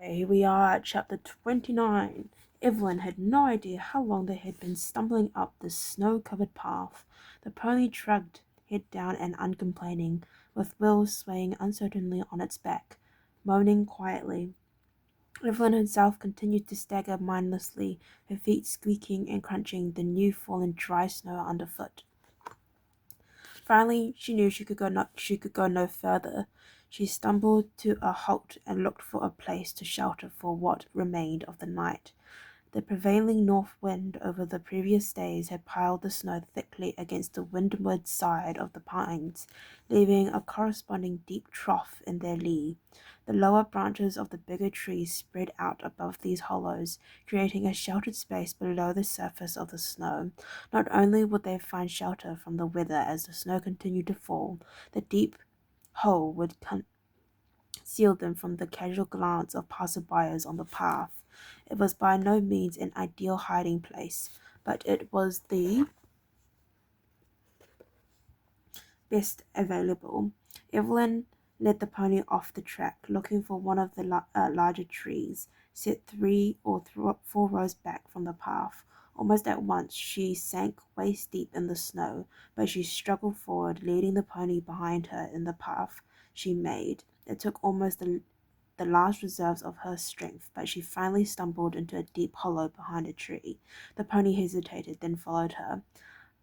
Here we are at chapter 29. Evelyn had no idea how long they had been stumbling up the snow-covered path. The pony trudged, head down and uncomplaining, with Will swaying uncertainly on its back, moaning quietly. Evelyn herself continued to stagger mindlessly, her feet squeaking and crunching the new-fallen dry snow underfoot. Finally, she knew she could go no further. She stumbled to a halt and looked for a place to shelter for what remained of the night. The prevailing north wind over the previous days had piled the snow thickly against the windward side of the pines, leaving a corresponding deep trough in their lee. The lower branches of the bigger trees spread out above these hollows, creating a sheltered space below the surface of the snow. Not only would they find shelter from the weather as the snow continued to fall, the deep hole would conceal them from the casual glance of passerbyers on the path. It was by no means an ideal hiding place, but it was the best available. Evelyn led the pony off the track, looking for one of the larger trees, set 4 rows back from the path. Almost at once she sank waist deep in the snow, but she struggled forward, leading the pony behind her in the path she made. It took almost the last reserves of her strength, but she finally stumbled into a deep hollow behind a tree. The pony hesitated, then followed her.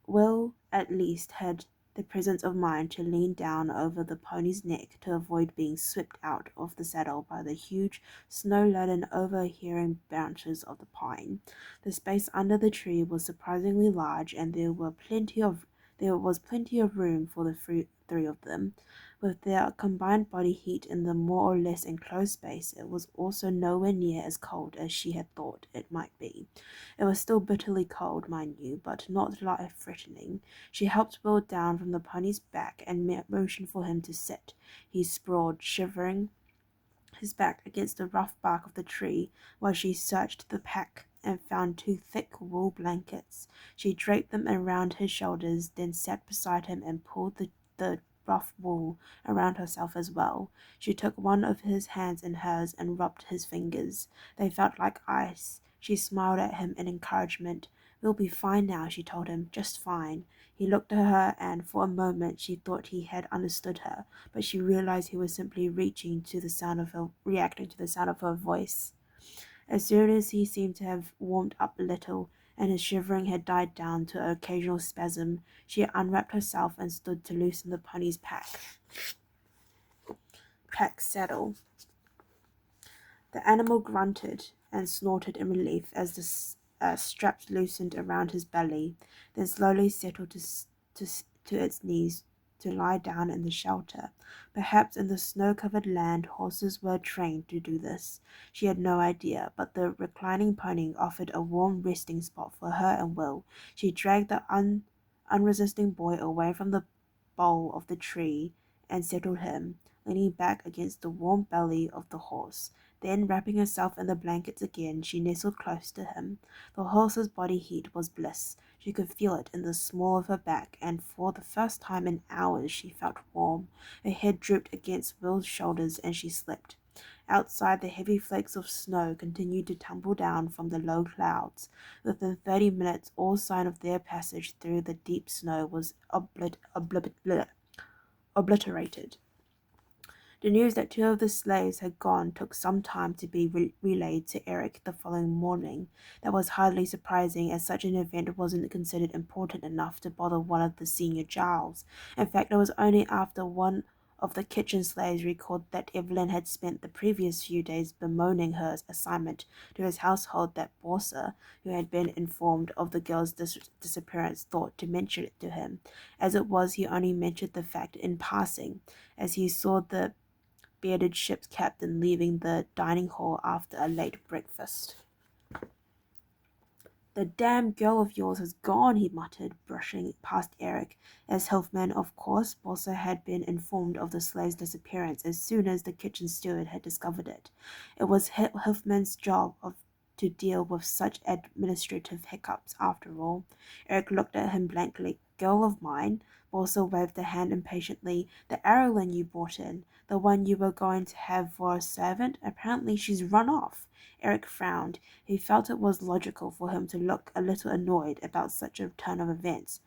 Will, at least, had the presence of mind to lean down over the pony's neck to avoid being swept out of the saddle by the huge, snow-laden, overhanging branches of the pine. The space under the tree was surprisingly large, and there was plenty of room for the three of them. With their combined body heat in the more or less enclosed space, it was also nowhere near as cold as she had thought it might be. It was still bitterly cold, mind you, but not life-threatening. She helped Will down from the pony's back and motioned for him to sit. He sprawled, shivering his back against the rough bark of the tree, while she searched the pack and found 2 thick wool blankets. She draped them around his shoulders, then sat beside him and pulled the rough wool around herself as well. She took one of his hands in hers and rubbed his fingers. They felt like ice. She smiled at him in encouragement. "We'll be fine now," she told him. "Just fine." He looked at her, and for a moment she thought he had understood her, but she realized he was simply reacting to the sound of her voice. As soon as he seemed to have warmed up a little, and his shivering had died down to an occasional spasm, she unwrapped herself and stood to loosen the pony's pack saddle. The animal grunted and snorted in relief as the straps loosened around his belly, then slowly settled to its knees to lie down in the shelter. Perhaps in the snow-covered land horses were trained to do this. She had no idea, but the reclining pony offered a warm resting spot for her and Will. She dragged the unresisting boy away from the bole of the tree and settled him, leaning back against the warm belly of the horse. Then, wrapping herself in the blankets again, she nestled close to him. The horse's body heat was bliss. She could feel it in the small of her back, and for the first time in hours she felt warm. Her head drooped against Will's shoulders, and she slept. Outside, the heavy flakes of snow continued to tumble down from the low clouds. Within 30 minutes, all sign of their passage through the deep snow was obliterated. The news that 2 of the slaves had gone took some time to be relayed to Eric the following morning. That was hardly surprising, as such an event wasn't considered important enough to bother one of the senior Giles. In fact, it was only after one of the kitchen slaves recalled that Evelyn had spent the previous few days bemoaning her assignment to his household that Borsa, who had been informed of the girl's disappearance, thought to mention it to him. As it was, he only mentioned the fact in passing, as he saw the bearded ship's captain leaving the dining hall after a late breakfast. "The damn girl of yours has gone," he muttered, brushing past Eric. As Hilfman, of course, Bossa had been informed of the slave's disappearance as soon as the kitchen steward had discovered it. It was Hilfman's job to deal with such administrative hiccups, after all. Eric looked at him girl of mine. Borsa waved a hand impatiently. The Arrowlin you brought in, the one you were going to have for a servant. Apparently she's run off. Eric frowned. He felt it was logical for him to look a little annoyed about such a turn of events.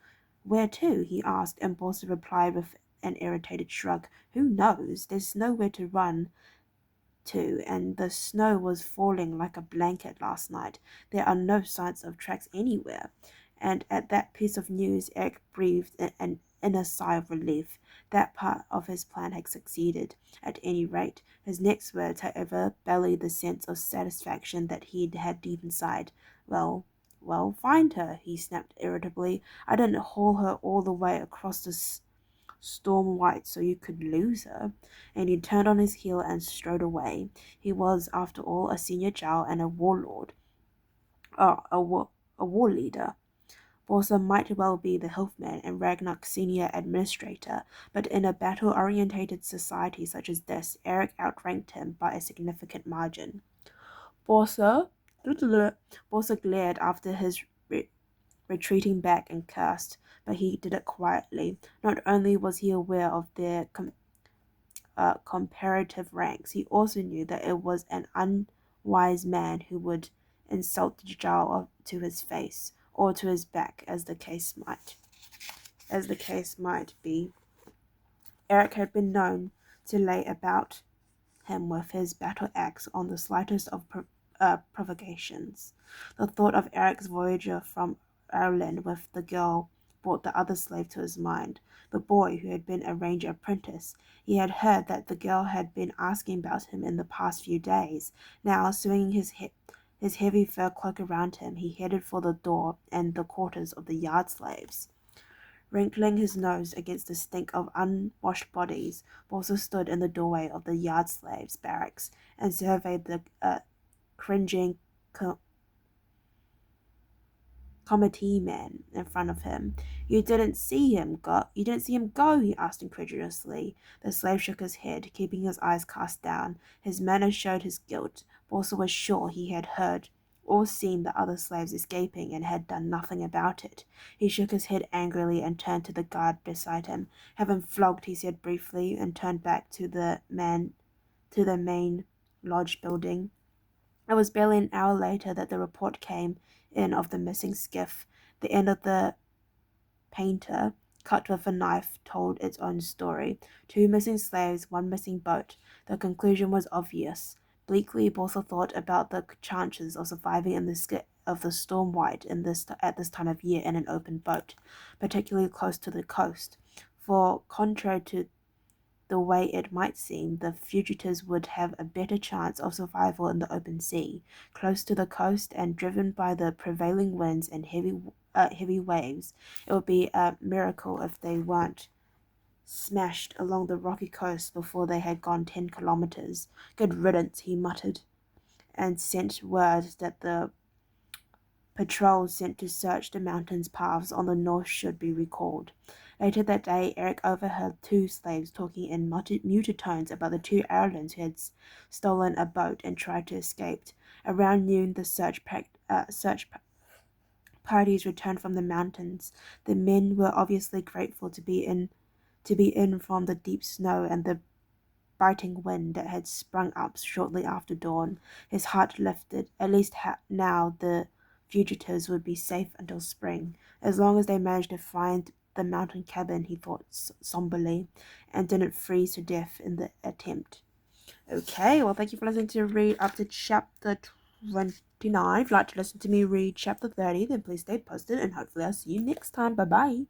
Where to? He asked, and Borsa replied with an irritated shrug. Who knows? There's nowhere to run to, and the snow was falling like a blanket last night. There are no signs of tracks anywhere. And at that piece of news, Eric breathed an inner sigh of relief. That part of his plan had succeeded, at any rate. His next words, however, belied the sense of satisfaction that he'd had deep inside. Well, find her, he snapped irritably. I didn't haul her all the way across the Storm White so you could lose her. And he turned on his heel and strode away. He was, after all, a senior Jarl and a warlord. A war leader. Borsa might well be the Hilfman and Ragnar's senior administrator, but in a battle-orientated society such as this, Eric outranked him by a significant margin. Borsa glared after his retreating back and cursed, but he did it quietly. Not only was he aware of their comparative ranks, he also knew that it was an unwise man who would insult the Jarl to his face, or to his back, as the case might be. Eric had been known to lay about him with his battle axe on the slightest of provocations. The thought of Eric's voyager from Ireland with the girl brought the other slave to his mind, the boy who had been a ranger apprentice. He had heard that the girl had been asking about him in the past few days. Now, swinging his heavy fur cloak around him, he headed for the door and the quarters of the yard slaves. Wrinkling his nose against the stink of unwashed bodies, Borsa stood in the doorway of the yard slaves' barracks and surveyed the cringing committee man in front of him. You didn't see him go, he asked incredulously. The slave shook his head, keeping his eyes cast down. His manner showed his guilt. Borsa was sure he had heard or seen the other slaves escaping and had done nothing about it. He shook his head angrily and turned to the guard beside him. Have him flogged, he said briefly, and turned back to the main lodge building. It was barely an hour later that the report came in of the missing skiff. The end of the painter, cut with a knife, told its own story. 2 missing slaves, 1 missing boat. The conclusion was obvious. Bleakly, Borsa thought about the chances of surviving in the skip of the Storm White at this time of year in an open boat, particularly close to the coast. For, contrary to the way it might seem, the fugitives would have a better chance of survival in the open sea, close to the coast and driven by the prevailing winds and heavy waves. It would be a miracle if they weren't smashed along the rocky coast before they had gone 10 kilometers. Good riddance, he muttered, and sent word that the patrols sent to search the mountain's paths on the north should be recalled. Later that day, Eric overheard 2 slaves talking in muted tones about the 2 Irelands who had stolen a boat and tried to escape. Around noon, the search parties returned from the mountains. The men were obviously grateful to be in from the deep snow and the biting wind that had sprung up shortly after dawn. His heart lifted. At least now the fugitives would be safe until spring, as long as they managed to find the mountain cabin, he thought somberly, and didn't freeze to death in the attempt. Okay, well, thank you for listening to read up to chapter 29. If you'd like to listen to me read chapter 30, then please stay posted, and hopefully I'll see you next time. Bye-bye.